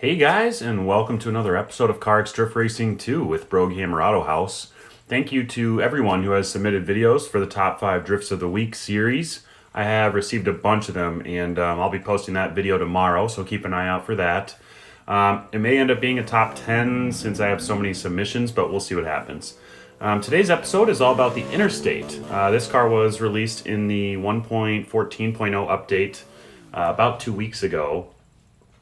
Hey guys, and welcome to another episode of CarX Drift Racing 2 with BrogAutohaus. Thank you to everyone who has submitted videos for the Top 5 Drifts of the Week series. I have received a bunch of them, and I'll be posting that video tomorrow, so keep an eye out for that. It may end up being a top 10 since I have so many submissions, but we'll see what happens. Today's episode is all about the Interstate. This car was released in the 1.14.0 update about 2 weeks ago.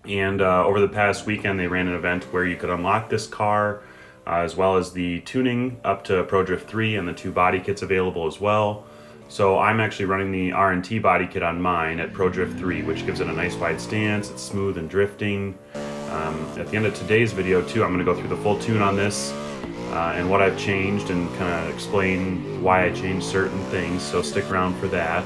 And over the past weekend, they ran an event where you could unlock this car, as well as the tuning up to Pro Drift 3 and the 2 body kits available as well. So I'm actually running the R&T body kit on mine at Pro Drift 3, which gives it a nice wide stance. It's smooth and drifting. At the end of today's video, too, I'm going to go through the full tune on this and what I've changed and kind of explain why I changed certain things. So stick around for that.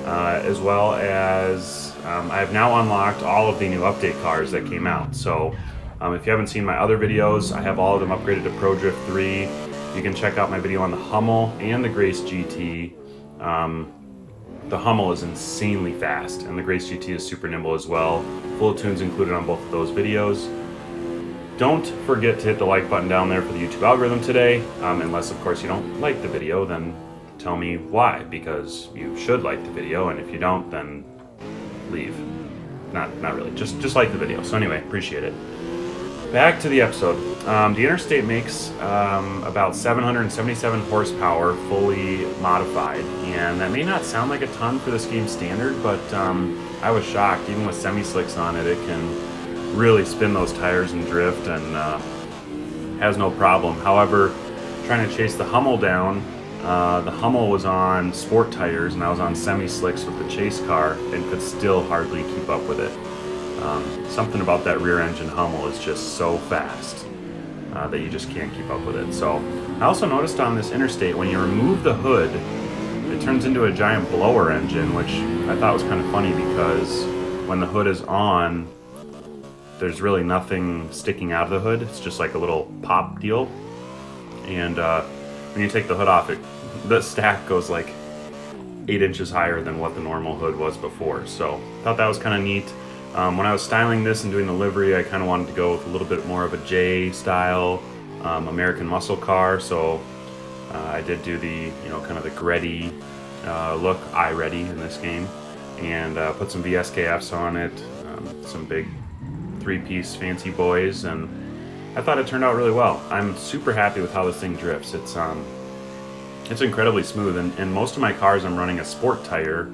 As well as I've now unlocked all of the new update cars that came out. So if you haven't seen my other videos, I have all of them upgraded to Pro Drift 3. You can check out my video on the Hummel and the Grace GT. The Hummel is insanely fast, and the Grace GT is super nimble as well. Full tunes included on both of those videos. Don't forget to hit the like button down there for the YouTube algorithm today, unless of course you don't like the video, then tell me why, because you should like the video, and if you don't, then leave. Not really, just like the video. So anyway, appreciate it. Back to the episode. The Interstate makes about 777 horsepower fully modified, and that may not sound like a ton for this game standard, but I was shocked. Even with semi-slicks on it, it can really spin those tires and drift, and has no problem. However, trying to chase the Hummel down, the Hummel was on sport tires and I was on semi-slicks with the chase car and could still hardly keep up with it. Something about that rear engine Hummel is just so fast that you just can't keep up with it. So I also noticed on this Interstate, when you remove the hood, it turns into a giant blower engine, which I thought was kind of funny because when the hood is on, there's really nothing sticking out of the hood. It's just like a little pop deal. And when you take the hood off, the stack goes like 8 inches higher than what the normal hood was before. So I thought that was kind of neat. When I was styling this and doing the livery, I kind of wanted to go with a little bit more of a J style American muscle car. So I did do the, kind of the Gretty look, I-ready in this game, and put some VSKFs on it, some big 3-piece fancy boys, and I thought it turned out really well. I'm super happy with how this thing drifts. It's incredibly smooth, and most of my cars I'm running a sport tire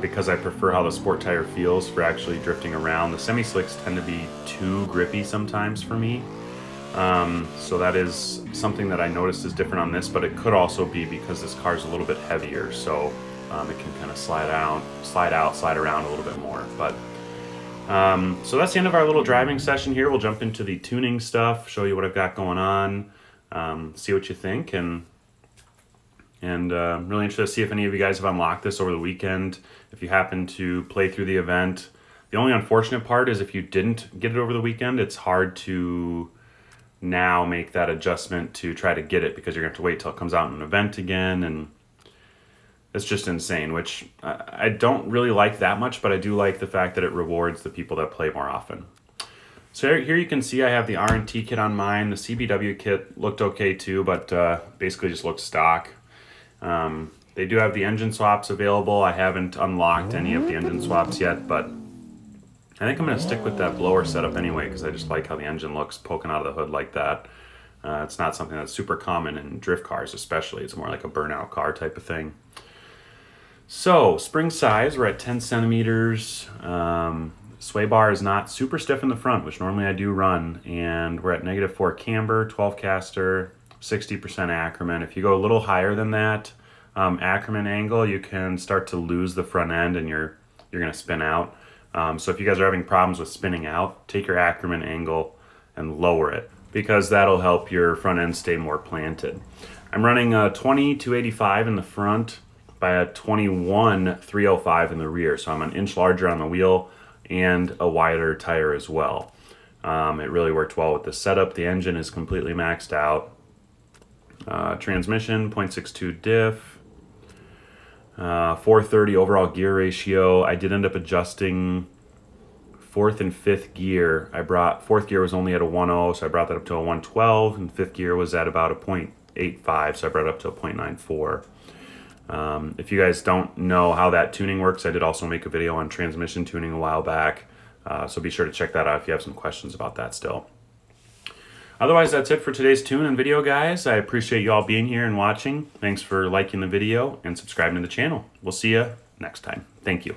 because I prefer how the sport tire feels for actually drifting around. The semi-slicks tend to be too grippy sometimes for me, so that is something that I noticed is different on this, but it could also be because this car is a little bit heavier, so it can kind of slide around a little bit more. But so that's the end of our little driving session here. We'll jump into the tuning stuff, show you what I've got going on, see what you think, and I'm really interested to see if any of you guys have unlocked this over the weekend, if you happen to play through the event. The only unfortunate part is if you didn't get it over the weekend, it's hard to now make that adjustment to try to get it, because you're going to have to wait till it comes out in an event again, and it's just insane, which I don't really like that much, but I do like the fact that it rewards the people that play more often. So here you can see I have the R&T kit on mine. The CBW kit looked okay too, but basically just looks stock. They do have the engine swaps available. I haven't unlocked any of the engine swaps yet, but I think I'm going to stick with that blower setup anyway, because I just like how the engine looks poking out of the hood like that. It's not something that's super common in drift cars especially. It's more like a burnout car type of thing. So, spring size, we're at 10 centimeters. Sway bar is not super stiff in the front, which normally I do run, and we're at -4 camber, 12 caster, 60% Ackerman. If you go a little higher than that Ackerman angle, you can start to lose the front end, and you're going to spin out. So if you guys are having problems with spinning out, take your Ackerman angle and lower it, because that'll help your front end stay more planted. I'm running a 20-285 in the front by a 21-305 in the rear, so I'm an inch larger on the wheel and a wider tire as well. It really worked well with the setup. The engine is completely maxed out. Transmission 0.62 diff, 430 overall gear ratio. I did end up adjusting fourth and fifth gear. Fourth gear was only at a 1.0, so I brought that up to a 112, and fifth gear was at about a 0.85, so I brought it up to a 0.94. If you guys don't know how that tuning works, I did also make a video on transmission tuning a while back, so be sure to check that out if you have some questions about that still. Otherwise, that's it for today's tune and video, guys. I appreciate you all being here and watching. Thanks for liking the video and subscribing to the channel. We'll see you next time. Thank you.